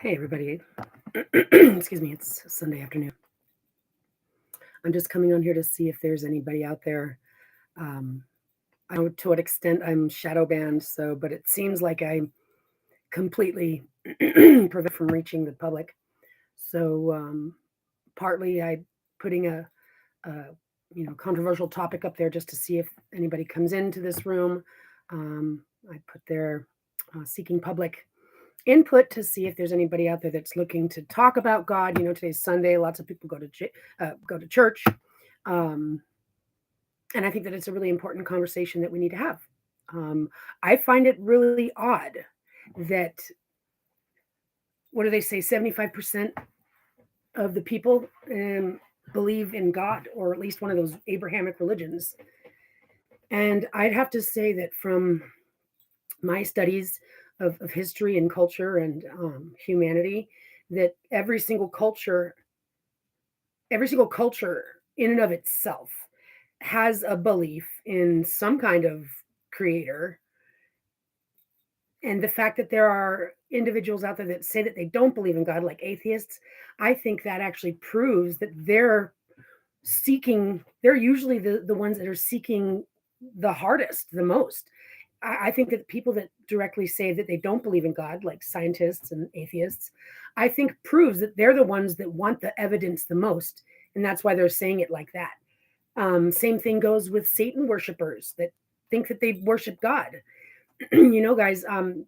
Hey, everybody. Excuse me, it's Sunday afternoon. I'm just coming on here to see if there's anybody out there. Um, I don't know to what extent I'm shadow banned, but it seems like I'm completely prevented from reaching the public. So partly I putting a controversial topic up there just to see if anybody comes into this room. I put there seeking public input to see if there's anybody out there that's looking to talk about God. Today's Sunday. Lots of people go to church, um, and I think that it's a really important conversation that we need to have. I find it really odd that what do they say? 75% of the people believe in God, or at least one of those Abrahamic religions. And I'd have to say that from my studies of history and culture and humanity, that every single culture in and of itself has a belief in some kind of creator. And the fact that there are individuals out there that say that they don't believe in God, like atheists, I think that actually proves that they're usually the ones that are seeking the hardest, the most. I think that people that directly say that they don't believe in God, like scientists and atheists, I think proves that they're the ones that want the evidence the most. And that's why they're saying it like that. Same thing goes with Satan worshipers that think that they worship God. Guys, that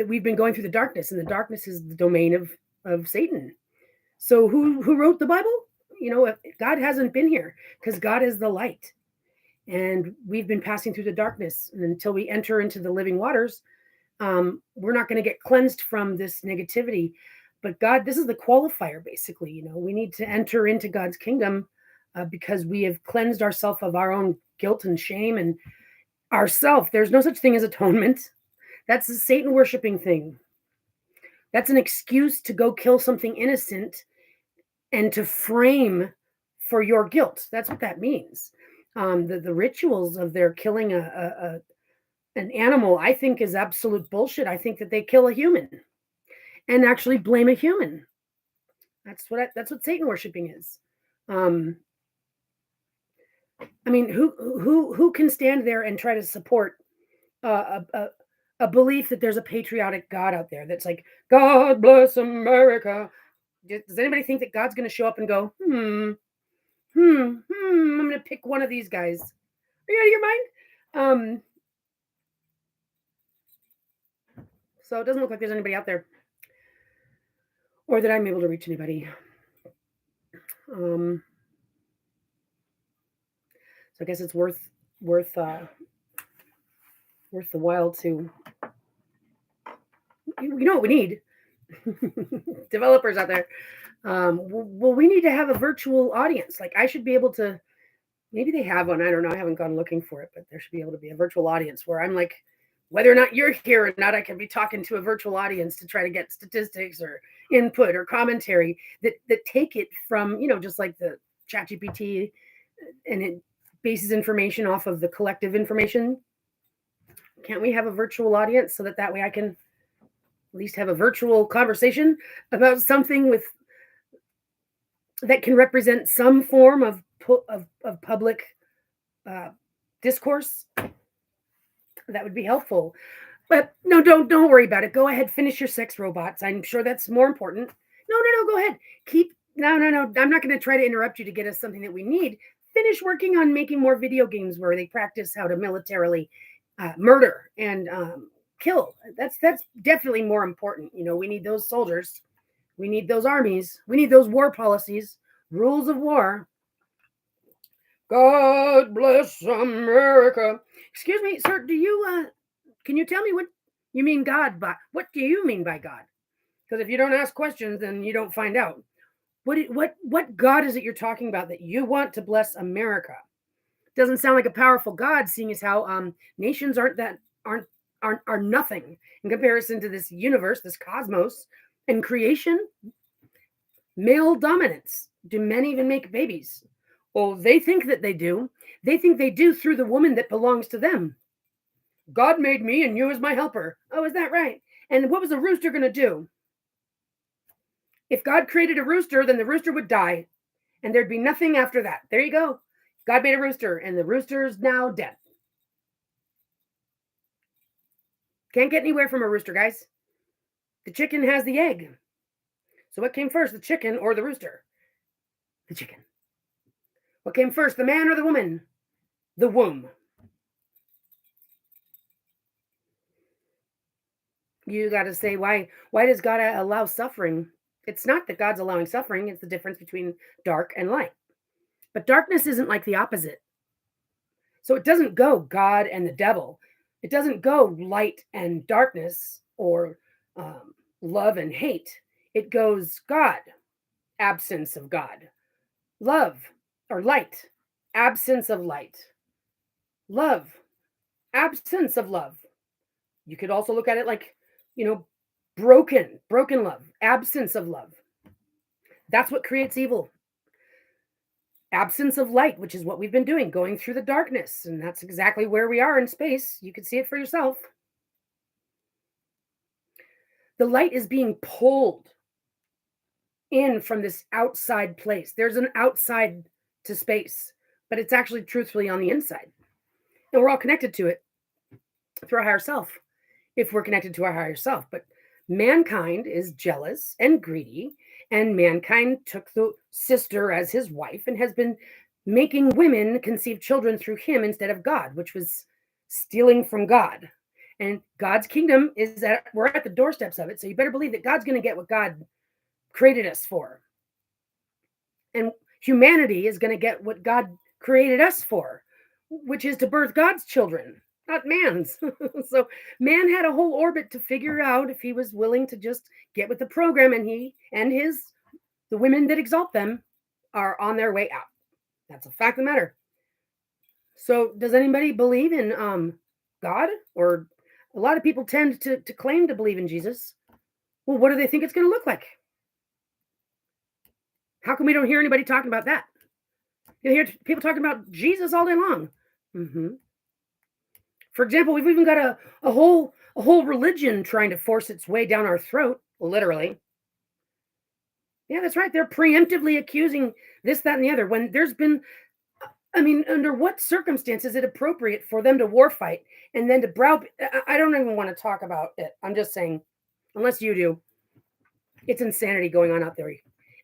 we've been going through the darkness, and the darkness is the domain of Satan. So who wrote the Bible? If God hasn't been here, because God is the light. And we've been passing through the darkness, and until we enter into the living waters, we're not going to get cleansed from this negativity. But God, this is the qualifier, basically. We need to enter into God's kingdom because we have cleansed ourselves of our own guilt and shame and ourself. There's no such thing as atonement. That's a Satan worshiping thing. That's an excuse to go kill something innocent and to frame for your guilt. That's what that means. The rituals of their killing an animal, I think, is absolute bullshit. I think that they kill a human and actually blame a human. That's what Satan worshiping is. I mean, who can stand there and try to support a belief that there's a patriotic God out there that's like, God bless America? Does anybody think that God's going to show up and go, I'm going to pick one of these guys? Are you out of your mind? So it doesn't look like there's anybody out there, or that I'm able to reach anybody. So I guess it's worth the while to, what we need. Developers out there. Well, we need to have a virtual audience. Like, I should be able to, maybe they have one. I don't know. I haven't gone looking for it, but there should be able to be a virtual audience where I'm like, whether or not you're here or not, I can be talking to a virtual audience to try to get statistics or input or commentary that take it from, just like the ChatGPT, and it bases information off of the collective information. Can't we have a virtual audience so that way I can at least have a virtual conversation about something that can represent some form of public discourse? That would be helpful. But no, don't worry about it. Go ahead, finish your sex robots. I'm sure that's more important. No, go ahead. No. I'm not going to try to interrupt you to get us something that we need. Finish working on making more video games where they practice how to militarily murder and kill. That's definitely more important. We need those soldiers. We need those armies. We need those war policies, rules of war. God bless America. Excuse me, sir, can you tell me what you mean God by, what do you mean by God? Because if you don't ask questions, then you don't find out. What God is it you're talking about that you want to bless America? Doesn't sound like a powerful God, seeing as how nations are nothing in comparison to this universe, this cosmos, and creation. Male dominance. Do men even make babies? Well, they think that they do. They think they do through the woman that belongs to them. God made me and you as my helper. Oh, is that right? And what was the rooster going to do? If God created a rooster, then the rooster would die and there'd be nothing after that. There you go. God made a rooster and the rooster's now dead. Can't get anywhere from a rooster, guys. The chicken has the egg. So what came first, the chicken or the rooster? The chicken. What came first, the man or the woman? The womb. You got to say, why does God allow suffering? It's not that God's allowing suffering. It's the difference between dark and light. But darkness isn't like the opposite. So it doesn't go God and the devil. It doesn't go light and darkness or love and hate. It goes God, absence of God. Love or light, absence of light. Love, absence of love. You could also look at it like, broken love, absence of love. That's what creates evil. Absence of light, which is what we've been doing, going through the darkness. And that's exactly where we are in space. You can see it for yourself. The light is being pulled in from this outside place. There's an outside to space, but it's actually truthfully on the inside. And we're all connected to it through our higher self, if we're connected to our higher self. But mankind is jealous and greedy, and mankind took the sister as his wife and has been making women conceive children through him instead of God, which was stealing from God. And God's kingdom is that we're at the doorsteps of it. So you better believe that God's going to get what God created us for. And humanity is going to get what God created us for, which is to birth God's children, not man's. So man had a whole orbit to figure out if he was willing to just get with the program, and he and the women that exalt them are on their way out. That's a fact of the matter. So does anybody believe in God? Or a lot of people tend to claim to believe in Jesus. Well, what do they think it's going to look like? How come we don't hear anybody talking about that? You hear people talking about Jesus all day long. For example, we've even got a whole religion trying to force its way down our throat, literally. Yeah, that's right. They're preemptively accusing this, that, and the other. When there's been, under what circumstances is it appropriate for them to war fight and then to I don't even want to talk about it. I'm just saying, unless you do, it's insanity going on out there.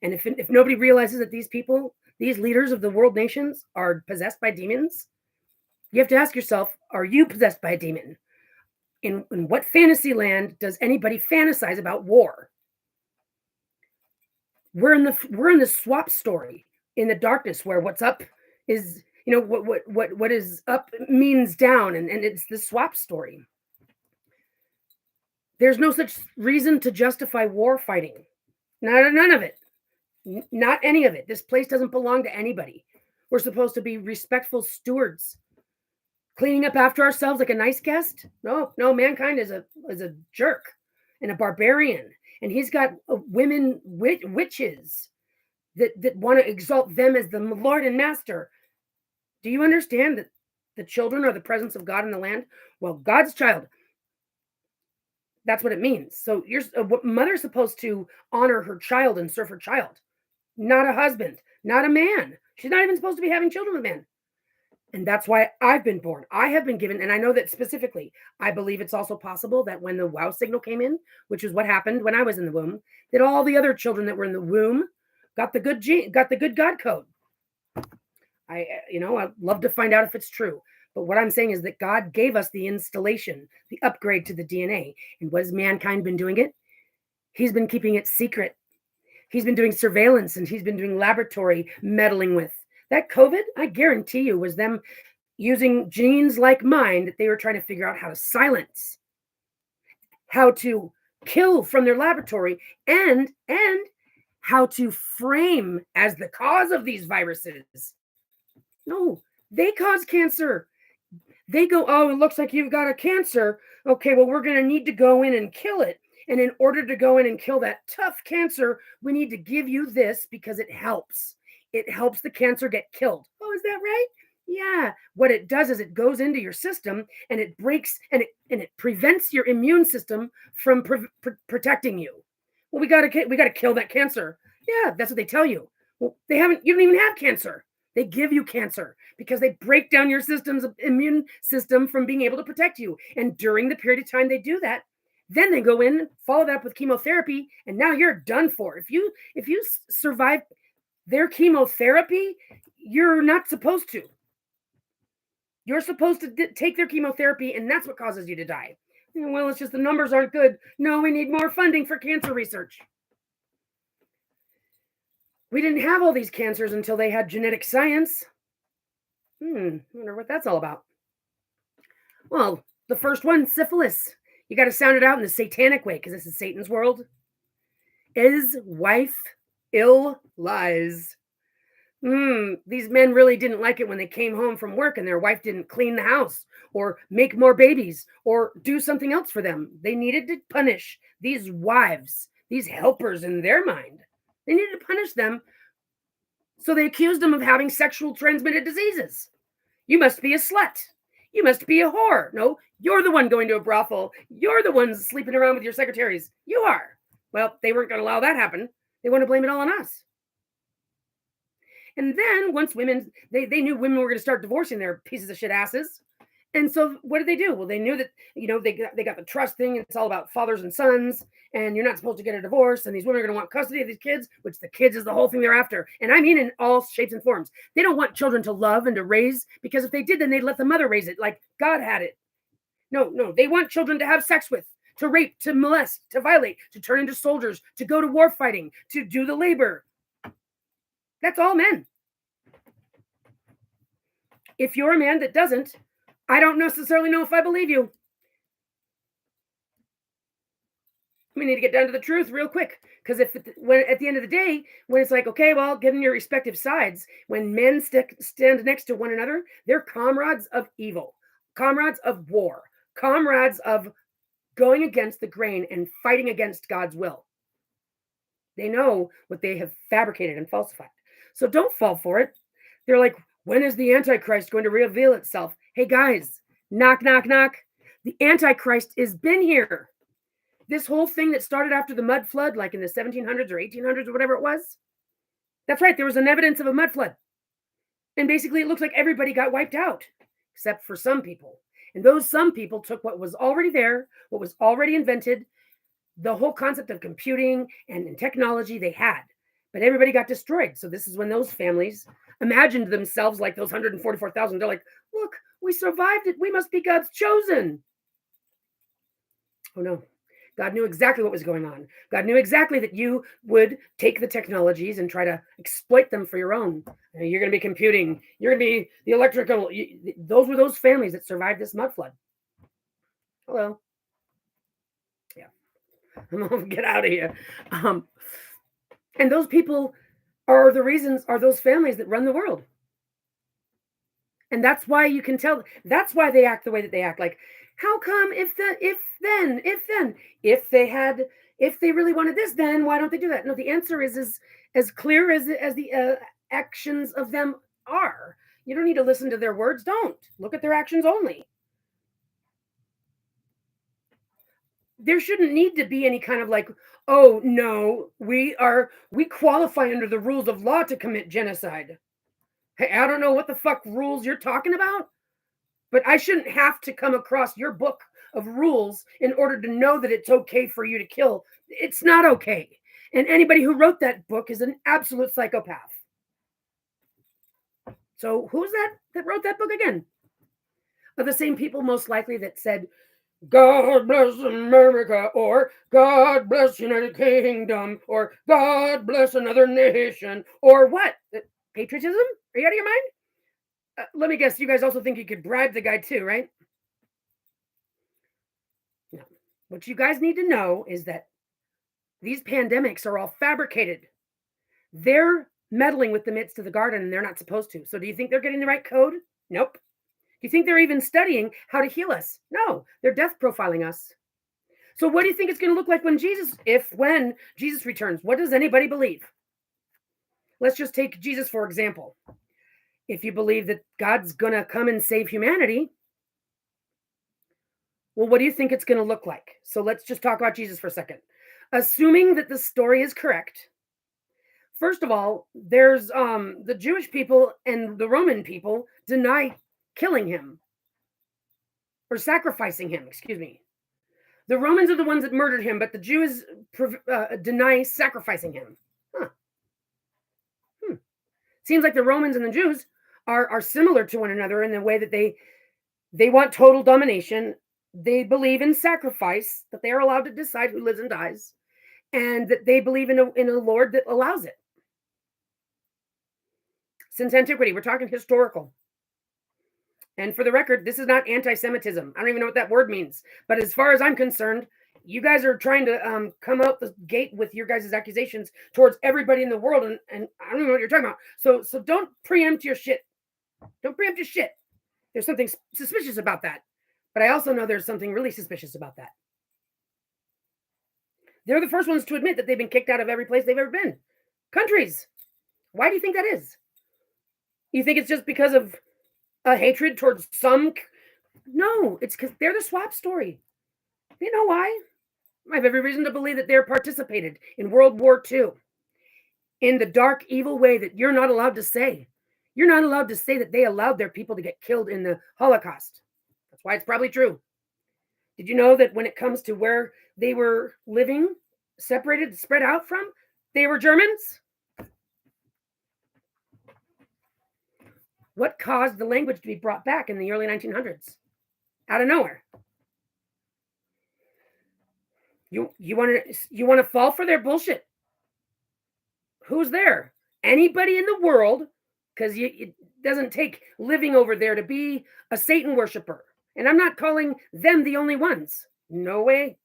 And if nobody realizes that these people, these leaders of the world nations, are possessed by demons, you have to ask yourself, are you possessed by a demon? In what fantasy land does anybody fantasize about war? We're in the swap story, in the darkness, where what's up is, what is up means down, and it's the swap story. There's no such reason to justify war fighting. None of it. Not any of it. This place doesn't belong to anybody. We're supposed to be respectful stewards, cleaning up after ourselves like a nice guest. No, mankind is a jerk and a barbarian, and he's got women witches that want to exalt them as the Lord and Master. Do you understand that the children are the presence of God in the land? Well, God's child. That's what it means. So mother's supposed to honor her child and serve her child, not a husband, not a man. She's not even supposed to be having children with men. And that's why I've been born. I have been given, and I know that specifically, I believe it's also possible that when the wow signal came in, which is what happened when I was in the womb, that all the other children that were in the womb got the good God code. I'd love to find out if it's true. But what I'm saying is that God gave us the installation, the upgrade to the DNA. And what has mankind been doing it? He's been keeping it secret. He's been doing surveillance, and he's been doing laboratory meddling with. That COVID, I guarantee you, was them using genes like mine that they were trying to figure out how to silence, how to kill from their laboratory, and how to frame as the cause of these viruses. No, they cause cancer. They go, oh, it looks like you've got a cancer. Okay, well, we're going to need to go in and kill it. And in order to go in and kill that tough cancer, we need to give you this because it helps. It helps the cancer get killed. Oh, is that right? Yeah. What it does is it goes into your system and it breaks and it prevents your immune system from protecting you. Well, we gotta kill that cancer. Yeah, that's what they tell you. Well, you don't even have cancer. They give you cancer because they break down your system's immune system from being able to protect you. And during the period of time they do that, then they go in, follow that up with chemotherapy, and now you're done for. If you survive their chemotherapy, you're not supposed to. You're supposed to take their chemotherapy, and that's what causes you to die. Well, it's just the numbers aren't good. No, we need more funding for cancer research. We didn't have all these cancers until they had genetic science. I wonder what that's all about. Well, the first one, syphilis. You got to sound it out in the satanic way because this is Satan's world. Is wife ill lies. These men really didn't like it when they came home from work and their wife didn't clean the house or make more babies or do something else for them. They needed to punish these wives, these helpers in their mind. They needed to punish them. So they accused them of having sexual transmitted diseases. You must be a slut. You must be a whore. No, you're the one going to a brothel. You're the ones sleeping around with your secretaries. You are. Well, they weren't going to allow that happen. They want to blame it all on us. And then once women, they knew women were going to start divorcing their pieces of shit asses. And so what did they do? Well, they knew that, they got the trust thing. It's all about fathers and sons, and you're not supposed to get a divorce. And these women are going to want custody of these kids, which the kids is the whole thing they're after. And I mean, in all shapes and forms. They don't want children to love and to raise, because if they did, then they'd let the mother raise it like God had it. No, they want children to have sex with, to rape, to molest, to violate, to turn into soldiers, to go to war fighting, to do the labor. That's all men. If you're a man that doesn't, I don't necessarily know if I believe you. We need to get down to the truth real quick, because when at the end of the day, when it's like, okay, well, get in your respective sides. When men stand next to one another, they're comrades of evil, comrades of war, comrades of going against the grain and fighting against God's will. They know what they have fabricated and falsified. So don't fall for it. They're like, when is the Antichrist going to reveal itself? Hey guys, knock, knock, knock. The Antichrist has been here. This whole thing that started after the mud flood, like in the 1700s or 1800s or whatever it was. That's right. There was an evidence of a mud flood. And basically it looks like everybody got wiped out, except for some people. And those some people took what was already there, what was already invented, the whole concept of computing and technology they had. But everybody got destroyed. So this is when those families imagined themselves like those 144,000. They're like, look, we survived it. We must be God's chosen. Oh no. God knew exactly what was going on. God knew exactly that you would take the technologies and try to exploit them for your own. You're going to be computing. You're going to be the electrical. Those were those families that survived this mud flood. Hello. Yeah. I'm going to get out of here. And those people are those families that run the world. And that's why you can tell, that's why they act the way that they act. Like, how come if they really wanted this, then why don't they do that? No, the answer is as clear as the actions of them are. You don't need to listen to their words. Don't look at their actions only. There shouldn't need to be any kind of like, oh no, we qualify under the rules of law to commit genocide. Hey, I don't know what the fuck rules you're talking about, but I shouldn't have to come across your book of rules in order to know that it's okay for you to kill. It's not okay. And anybody who wrote that book is an absolute psychopath. So who's that wrote that book again? Are the same people most likely that said, God bless America, or God bless United Kingdom, or God bless another nation, or what? Patriotism? Are you out of your mind? Let me guess, you guys also think you could bribe the guy too, right? No. What you guys need to know is that these pandemics are all fabricated. They're meddling with the midst of the garden and they're not supposed to. So do you think they're getting the right code? Nope. Do you think they're even studying how to heal us? No, they're death profiling us. So what do you think it's going to look like when Jesus returns? What does anybody believe? Let's just take Jesus, for example. If you believe that God's going to come and save humanity, well, what do you think it's going to look like? So let's just talk about Jesus for a second. assuming that the story is correct. First of all, there's the Jewish people and the Roman people deny killing him or sacrificing him, excuse me. The Romans are the ones that murdered him, but the Jews deny sacrificing him. Huh. Seems like the Romans and the Jews are similar to one another in the way that they want total domination. They believe in sacrifice, that they are allowed to decide who lives and dies, and that they believe in a Lord that allows it. Since antiquity, we're talking historical. And for the record, this is not anti-Semitism. I don't even know what that word means. But as far as I'm concerned, you guys are trying to come out the gate with your guys' accusations towards everybody in the world, and I don't even know what you're talking about. So don't preempt your shit. Don't preempt your shit. There's something suspicious about that. But I also know there's something really suspicious about that. They're the first ones to admit that they've been kicked out of every place they've ever been. Countries. Why do you think that is? You think it's just because of a hatred towards some? No, it's because they're the swap story. You know why? I have every reason to believe that they're participated in World War II in the dark, evil way that you're not allowed to say. You're not allowed to say that they allowed their people to get killed in the Holocaust. That's why it's probably true. Did you know that when it comes to where they were living, separated, spread out from, they were Germans? What caused the language to be brought back in the early 1900s? Out of nowhere. You want to fall for their bullshit? Who's there? Anybody in the world, because it doesn't take living over there to be a Satan worshiper. And I'm not calling them the only ones. No way.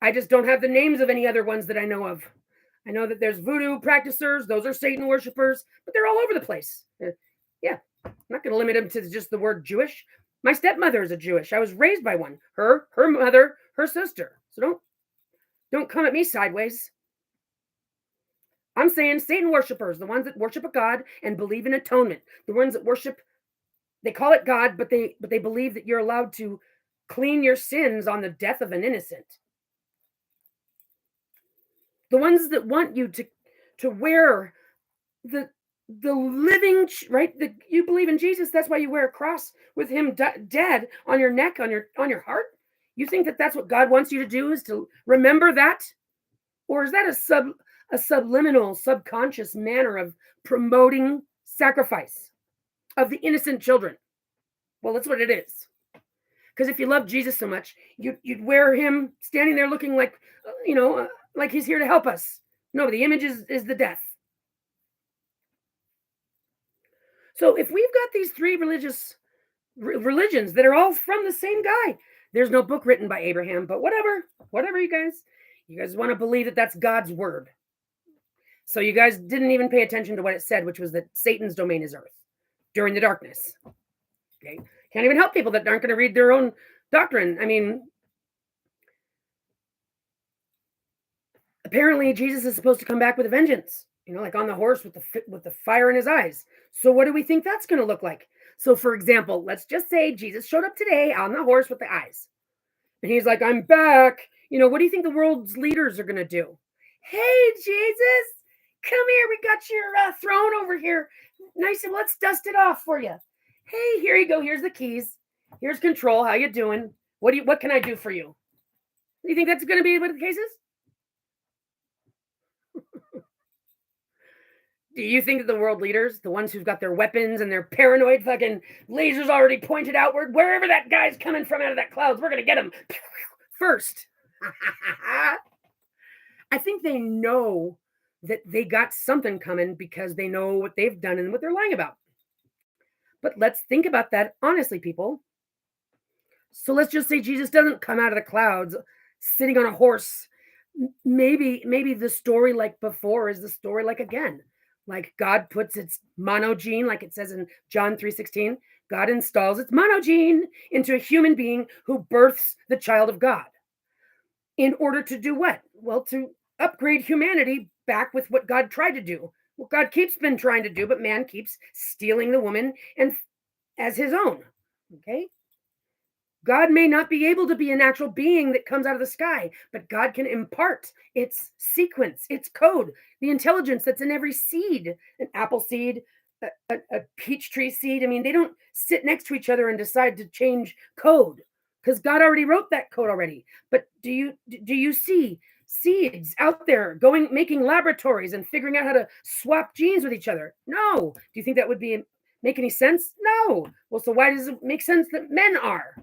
I just don't have the names of any other ones that I know of. I know that there's voodoo practitioners. Those are Satan worshipers, but they're all over the place. Yeah, I'm not going to limit them to just the word Jewish. My stepmother is a Jewish. I was raised by one. Her mother, her sister. So don't come at me sideways. I'm saying Satan worshipers, the ones that worship a God and believe in atonement, the ones that worship, they call it God, but they believe that you're allowed to clean your sins on the death of an innocent. The ones that want you to wear the living, right? You believe in Jesus. That's why you wear a cross with him dead on your neck, on your heart. You think that that's what God wants you to do, is to remember that? Or is that a subliminal, subconscious manner of promoting sacrifice of the innocent children? Well, that's what it is. Because if you love Jesus so much, you'd wear him standing there looking like, like he's here to help us. No, the image is the death. So if we've got these three religions that are all from the same guy, there's no book written by Abraham, but whatever, you guys want to believe that that's God's word. So you guys didn't even pay attention to what it said, which was that Satan's domain is earth during the darkness. Okay. Can't even help people that aren't going to read their own doctrine. I mean, apparently Jesus is supposed to come back with a vengeance, like on the horse with the fire in his eyes. So what do we think that's going to look like? So for example, let's just say Jesus showed up today on the horse with the eyes. And he's like, I'm back. What do you think the world's leaders are going to do? Hey, Jesus, come here. We got your throne over here. Nice, and let's dust it off for you. Hey, here you go. Here's the keys. Here's control. How you doing? What can I do for you? Do you think that's going to be what the case is? Do you think that the world leaders, the ones who've got their weapons and their paranoid fucking lasers already pointed outward, wherever that guy's coming from out of that clouds, we're going to get him first? I think they know that they got something coming because they know what they've done and what they're lying about. But let's think about that honestly, people. So let's just say Jesus doesn't come out of the clouds sitting on a horse. Maybe the story like before is the story like again. Like God puts its monogene, like it says in John 3:16, God installs its monogene into a human being who births the child of God. In order to do what? Well, to upgrade humanity back with what God tried to do. What God keeps been trying to do, but man keeps stealing the woman and as his own. Okay? God may not be able to be a natural being that comes out of the sky, but God can impart its sequence, its code, the intelligence that's in every seed, an apple seed, a peach tree seed. I mean, they don't sit next to each other and decide to change code because God already wrote that code already. But do you see seeds out there going making laboratories and figuring out how to swap genes with each other? No. Do you think that would make any sense? No. Well, so why does it make sense that men are?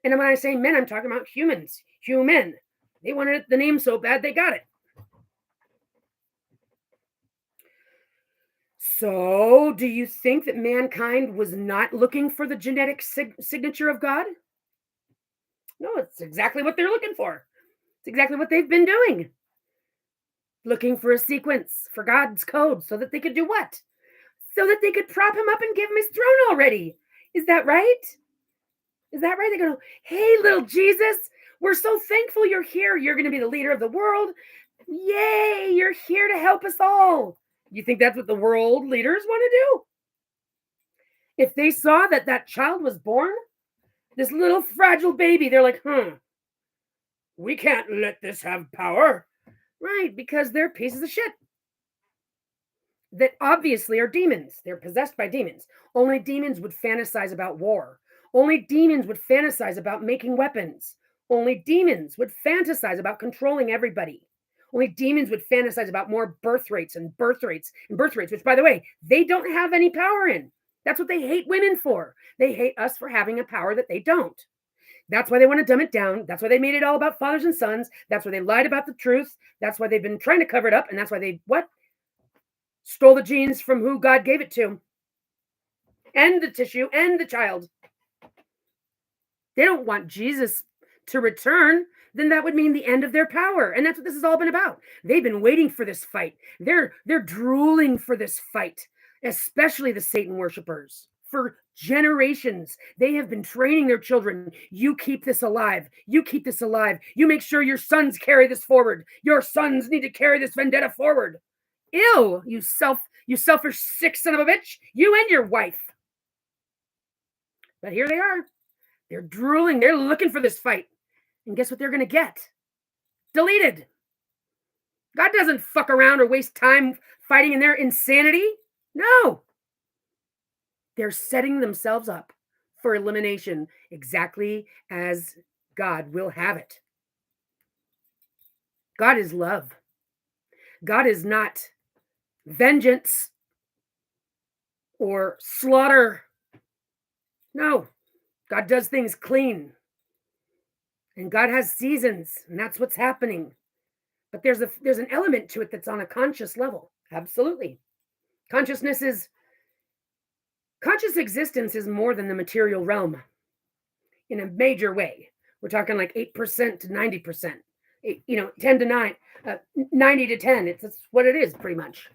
And when I say men, I'm talking about humans, human. They wanted the name so bad, they got it. So, do you think that mankind was not looking for the genetic signature of God? No, it's exactly what they're looking for. It's exactly what they've been doing. Looking for a sequence for God's code so that they could do what? So that they could prop him up and give him his throne already. Is that right? Is that right? They go, hey, little Jesus, we're so thankful you're here. You're going to be the leader of the world. Yay, you're here to help us all. You think that's what the world leaders want to do? If they saw that that child was born, this little fragile baby, they're like, we can't let this have power. Right, because they're pieces of shit that obviously are demons. They're possessed by demons. Only demons would fantasize about war. Only demons would fantasize about making weapons. Only demons would fantasize about controlling everybody. Only demons would fantasize about more birth rates, which, by the way, they don't have any power in. That's what they hate women for. They hate us for having a power that they don't. That's why they want to dumb it down. That's why they made it all about fathers and sons. That's why they lied about the truth. That's why they've been trying to cover it up. And that's why they, stole the genes from who God gave it to. And the tissue and the child. They don't want Jesus to return. Then that would mean the end of their power. And that's what this has all been about. They've been waiting for this fight. They're drooling for this fight, especially the Satan worshipers. For generations, they have been training their children. You keep this alive. You keep this alive. You make sure your sons carry this forward. Your sons need to carry this vendetta forward. Ew, you selfish, sick son of a bitch. You and your wife. But here they are. They're drooling. They're looking for this fight. And guess what they're going to get? Deleted. God doesn't fuck around or waste time fighting in their insanity. No. They're setting themselves up for elimination exactly as God will have it. God is love. God is not vengeance or slaughter. No. God does things clean. And God has seasons, and that's what's happening. But there's an element to it that's on a conscious level. Absolutely. Conscious existence is more than the material realm in a major way. We're talking like 8% to 90%, 10 to 9, 90 to 10. That's what it is pretty much.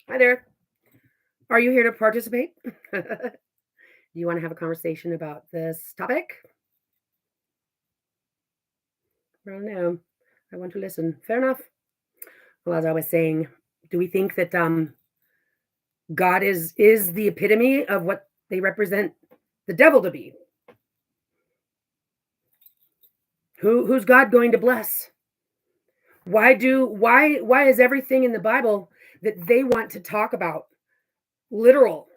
Hi there. Are you here to participate? Do you want to have a conversation about this topic? I don't know. I want to listen. Fair enough. Well, as I was saying, do we think that God is the epitome of what they represent the devil to be? Who's God going to bless? Why is everything in the Bible that they want to talk about literal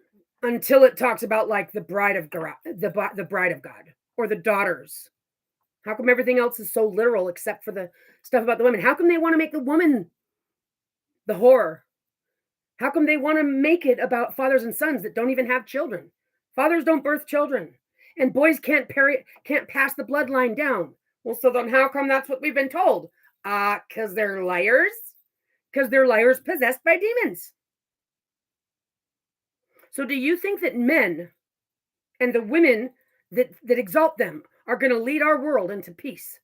until it talks about like the bride of God, the bride of God, or the daughters? How come everything else is so literal except for the stuff about the women? How come they want to make the woman the whore? How come they want to make it about fathers and sons that don't even have children? Fathers don't birth children, and boys can't pass the bloodline down. Well, so then how come that's what we've been told? Because they're liars. Because they're liars possessed by demons. So do you think that men and the women that exalt them are going to lead our world into peace?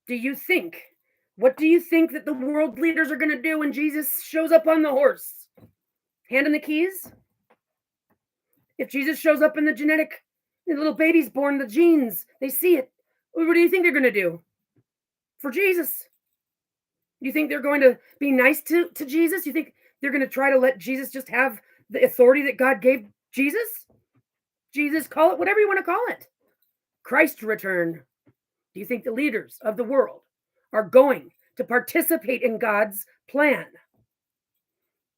What do you think that the world leaders are going to do when Jesus shows up on the horse? Hand him the keys? If Jesus shows up in the little baby's born, the genes, they see it. What do you think they're going to do for Jesus? You think they're going to be nice to Jesus? You think they're going to try to let Jesus just have the authority that God gave Jesus? Jesus, call it whatever you want to call it. Christ's return. Do you think the leaders of the world are going to participate in God's plan?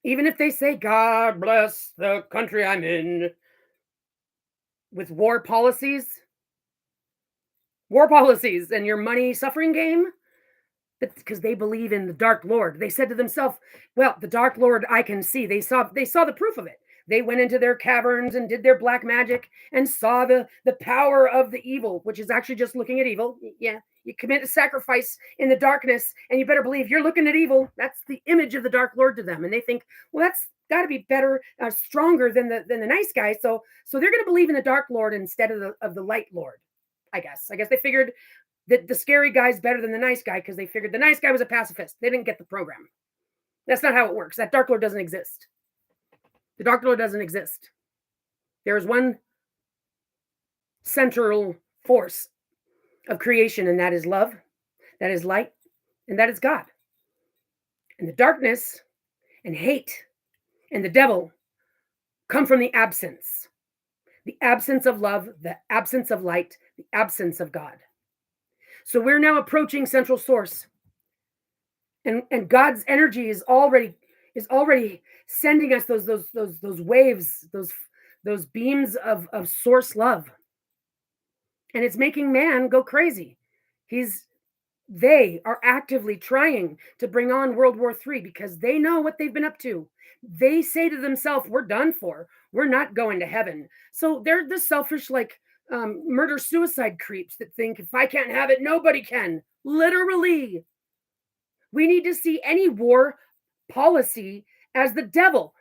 Even if they say, God bless the country I'm in, with war policies and your money suffering game, because they believe in the Dark Lord. They said to themselves, well, the Dark Lord I can see. They saw the proof of it. They went into their caverns and did their black magic and saw the power of the evil, which is actually just looking at evil. Yeah, you commit a sacrifice in the darkness, and you better believe you're looking at evil. That's the image of the Dark Lord to them. And they think, well, that's got to be better, stronger than the nice guy. So they're going to believe in the Dark Lord instead of the Light Lord, I guess. I guess they figured that the scary guy's better than the nice guy because they figured the nice guy was a pacifist. They didn't get the program. That's not how it works. That Dark Lord doesn't exist. The Dark Lord doesn't exist. There is one central force of creation, and that is love, that is light, and that is God. And the darkness and hate and the devil come from the absence of love, the absence of light, the absence of God. So we're now approaching central source, and God's energy is already sending us those waves, those beams of source love, and it's making man go crazy. They are actively trying to bring on World War III because they know what they've been up to. They say to themselves, we're done for. We're not going to heaven. So they're the selfish, murder suicide creeps that think if I can't have it, nobody can. Literally. We need to see any war policy as the devil.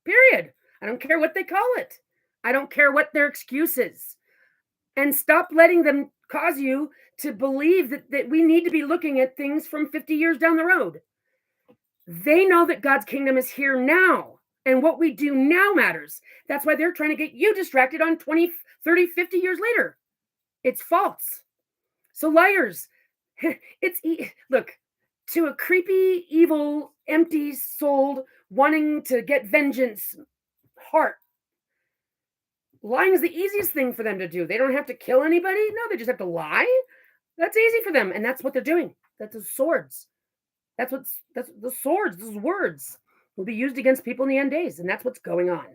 Period. I don't care what they call it. I don't care what their excuse is. And stop letting them cause you to believe that we need to be looking at things from 50 years down the road. They know that God's kingdom is here now, and what we do now matters. That's why they're trying to get you distracted on 20, 30, 50 years later. It's false. So liars, look, to a creepy, evil, empty-souled, wanting to get vengeance heart, lying is the easiest thing for them to do. They don't have to kill anybody. No, they just have to lie. That's easy for them. And that's what they're doing. That's the swords. That's the swords. Those words will be used against people in the end days. And that's what's going on.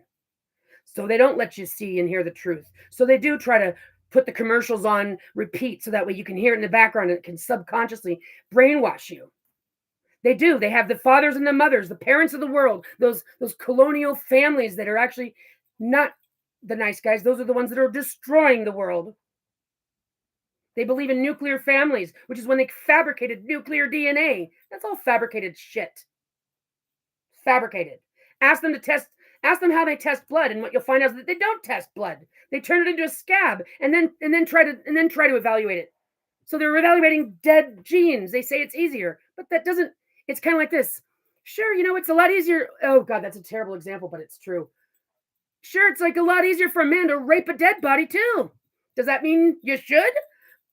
So they don't let you see and hear the truth. So they do try to put the commercials on repeat so that way you can hear it in the background and it can subconsciously brainwash you. They do. They have the fathers and the mothers, the parents of the world, those colonial families that are actually not the nice guys. Those are the ones that are destroying the world. They believe in nuclear families, which is when they fabricated nuclear DNA. That's all fabricated shit. Fabricated. Ask them how they test blood, and what you'll find out is that they don't test blood. They turn it into a scab and then try to evaluate it. So they're evaluating dead genes. They say it's easier, but that doesn't. It's kind of like this. Sure, it's a lot easier. Oh God, that's a terrible example, but it's true. Sure, it's like a lot easier for a man to rape a dead body too. Does that mean you should?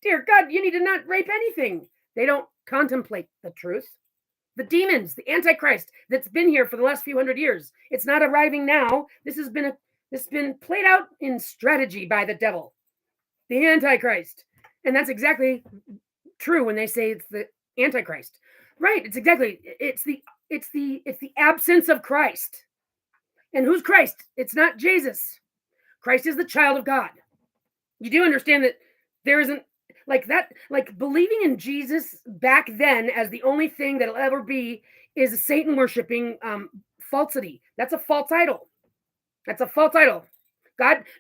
Dear God, you need to not rape anything. They don't contemplate the truth. The demons, the Antichrist that's been here for the last few hundred years. It's not arriving now. This has been played out in strategy by the devil. The Antichrist. And that's exactly true when they say it's the Antichrist. Right, it's the absence of Christ. And who's Christ? It's not Jesus. Christ is the child of God. You do understand that there isn't believing in Jesus back then as the only thing that'll ever be is a Satan worshiping falsity. That's a false idol. That's a false idol.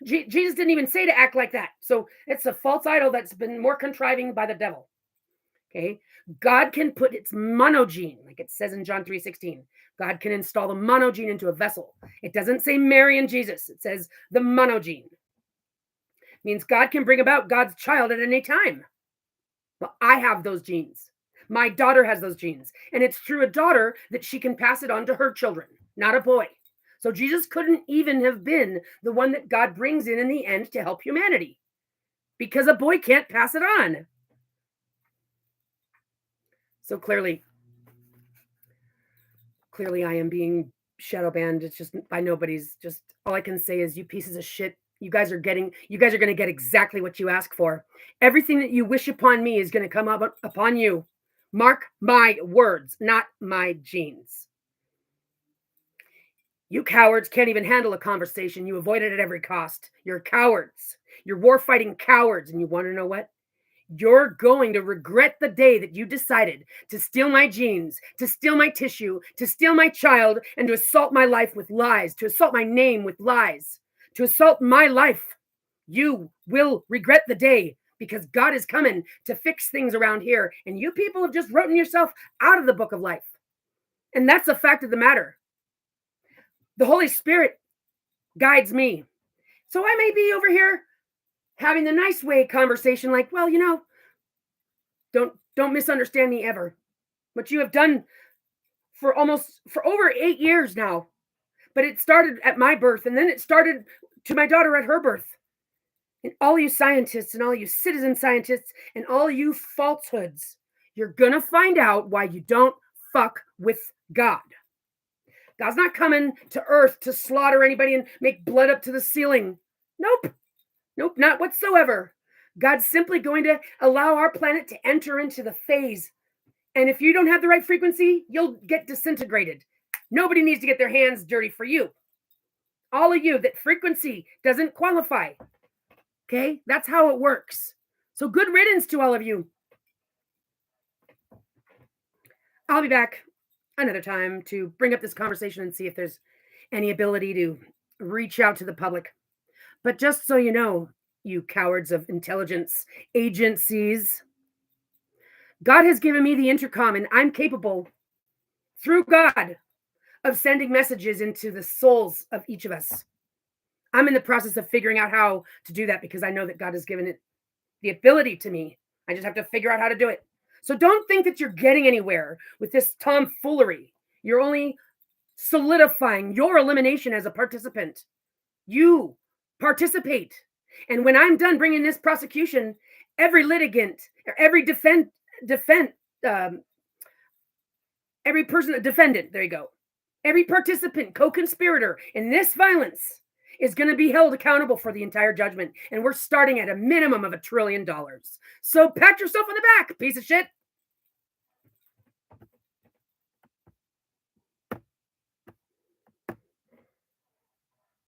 Jesus didn't even say to act like that. So it's a false idol that's been more contriving by the devil. Okay. God can put its monogene, like it says in John 3:16. God can install the monogene into a vessel. It doesn't say Mary and Jesus. It says the monogene. It means God can bring about God's child at any time. Well, I have those genes. My daughter has those genes. And it's through a daughter that she can pass it on to her children, not a boy. So Jesus couldn't even have been the one that God brings in the end to help humanity, because a boy can't pass it on. So clearly I am being shadow banned. It's just by nobody's. Just all I can say is, you pieces of shit, You guys are going to get exactly what you ask for. Everything that you wish upon me is going to come up upon you. Mark my words, not my genes. You cowards can't even handle a conversation. You avoid it at every cost. You're cowards. You're war-fighting cowards. And you want to know what? You're going to regret the day that you decided to steal my genes, to steal my tissue, to steal my child, and to assault my life with lies, to assault my name with lies, to assault my life. You will regret the day, because God is coming to fix things around here. And you people have just written yourself out of the book of life. And that's a fact of the matter. The Holy Spirit guides me. So I may be over here having the nice way conversation like, well, don't misunderstand me ever. What you have done for over 8 years now. But it started at my birth, and then it started to my daughter at her birth. And all you scientists and all you citizen scientists and all you falsehoods, you're going to find out why you don't fuck with God. God's not coming to earth to slaughter anybody and make blood up to the ceiling. Nope, not whatsoever. God's simply going to allow our planet to enter into the phase. And if you don't have the right frequency, you'll get disintegrated. Nobody needs to get their hands dirty for you. All of you, that frequency doesn't qualify. Okay? That's how it works. So good riddance to all of you. I'll be back another time to bring up this conversation and see if there's any ability to reach out to the public. But just so you know, you cowards of intelligence agencies, God has given me the intercom, and I'm capable, through God, of sending messages into the souls of each of us. I'm in the process of figuring out how to do that, because I know that God has given it the ability to me. I just have to figure out how to do it. So don't think that you're getting anywhere with this tomfoolery. You're only solidifying your elimination as a participant. You participate. And when I'm done bringing this prosecution, every litigant, every defendant, there you go. Every participant, co-conspirator in this violence is going to be held accountable for the entire judgment. And we're starting at a minimum of $1 trillion. So pat yourself on the back, piece of shit.